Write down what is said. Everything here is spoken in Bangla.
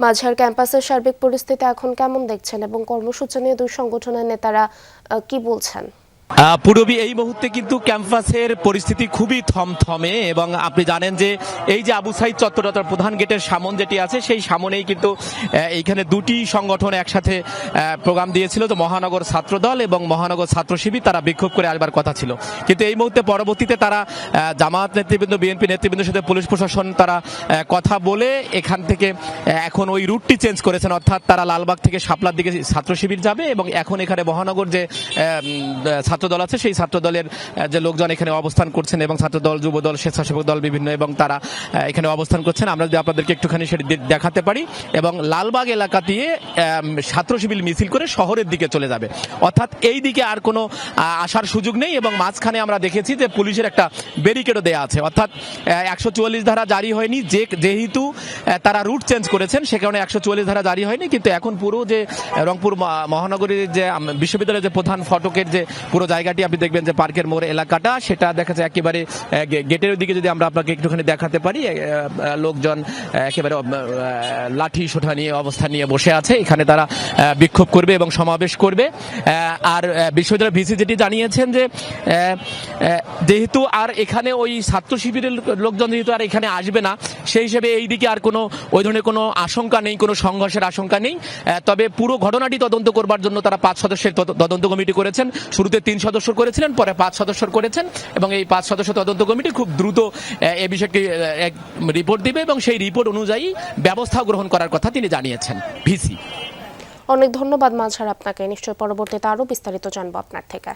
মাঝার ক্যাম্পাসের সার্বিক পরিস্থিতি এখন কেমন দেখছেন এবং কর্মসূচি নিয়ে দুই সংগঠনের নেতারা কি বলছেন? পূরবী, এই মুহূর্তে কিন্তু ক্যাম্পাসের পরিস্থিতি খুবই থমথমে এবং আপনি জানেন যে এই যে আবু সাইদ চত্বর প্রধান গেটের সামন যেটি আছে সেই সামনেই কিন্তু এইখানে দুটি সংগঠন একসাথে প্রোগ্রাম দিয়েছিল, তো মহানগর ছাত্রদল এবং মহানগর ছাত্র শিবির তারা বিক্ষোভ করে আসবার কথা ছিল। কিন্তু এই মুহূর্তে পরবর্তীতে তারা জামায়াত নেতৃবৃন্দ, বিএনপি নেতৃবৃন্দের সাথে পুলিশ প্রশাসন তারা কথা বলে এখান থেকে এখন ওই রুটটি চেঞ্জ করেছেন, অর্থাৎ তারা লালবাগ থেকে শাপলার দিকে ছাত্র শিবির যাবে এবং এখন এখানে মহানগর যে ছাত্রদল আছে সেই ছাত্রদলের যে লোকজন এখানে অবস্থান করছেন এবং ছাত্রদল, যুবদল, স্বেচ্ছাসেবক দল বিভিন্ন এবং তারা এখানে অবস্থান করছেন। আমরা যদি আপনাদেরকে একটুখানি সেটি দেখাতে পারি এবং লালবাগ এলাকা দিয়ে ছাত্র শিবির মিছিল করে শহরের দিকে চলে যাবে, অর্থাৎ এই দিকে আর কোনো আসার সুযোগ নেই। এবং মাঝখানে আমরা দেখেছি যে পুলিশের একটা ব্যারিকেডও দেওয়া আছে, অর্থাৎ 144 ধারা জারি হয়নি, যেহেতু তারা রুট চেঞ্জ করেছেন সে কারণে 144 ধারা জারি হয়নি। কিন্তু এখন পুরো যে রংপুর মহানগরীর যে বিশ্ববিদ্যালয়ের যে প্রধান ফটকের যে পুরো জায়গাটি আপনি দেখবেন যে পার্কের মোড় এলাকাটা, সেটা দেখা যায় একেবারে গেটের দিকে যদি আমরা আপনাকে একটুখানি দেখাতে পারি, লোকজন একেবারে লাঠি সোঠা নিয়ে অবস্থান নিয়ে বসে আছে, এখানে তারা বিক্ষোভ করবে এবং সমাবেশ করবে। আর বিশ্ববিদ্যালয়ের ভিসি যেটি জানিয়েছেন যে যেহেতু আর এখানে ওই ছাত্র শিবিরের লোকজন যেহেতু আর এখানে আসবে না, সেই হিসেবে এই দিকে আর কোনো ওই ধরনের কোনো আশঙ্কা নেই, কোনো সংঘর্ষের আশঙ্কা নেই। তবে পুরো ঘটনাটি তদন্ত করবার জন্য তারা 5 সদস্যের তদন্ত কমিটি করেছেন। শুরুতে 3 সদস্য করেছিলেন, পরে 5 সদস্য করেছেন এবং এই 5 সদস্য তদন্ত কমিটি খুব দ্রুত এ বিষয়টি রিপোর্ট দিবে এবং সেই রিপোর্ট অনুযায়ী ব্যবস্থা গ্রহণ করার কথা তিনি জানিয়েছেন ভিসি। অনেক ধন্যবাদ মাঝার আপনাকে। নিশ্চয় পরবর্তীতে আরো বিস্তারিত জানবো আপনার থেকে।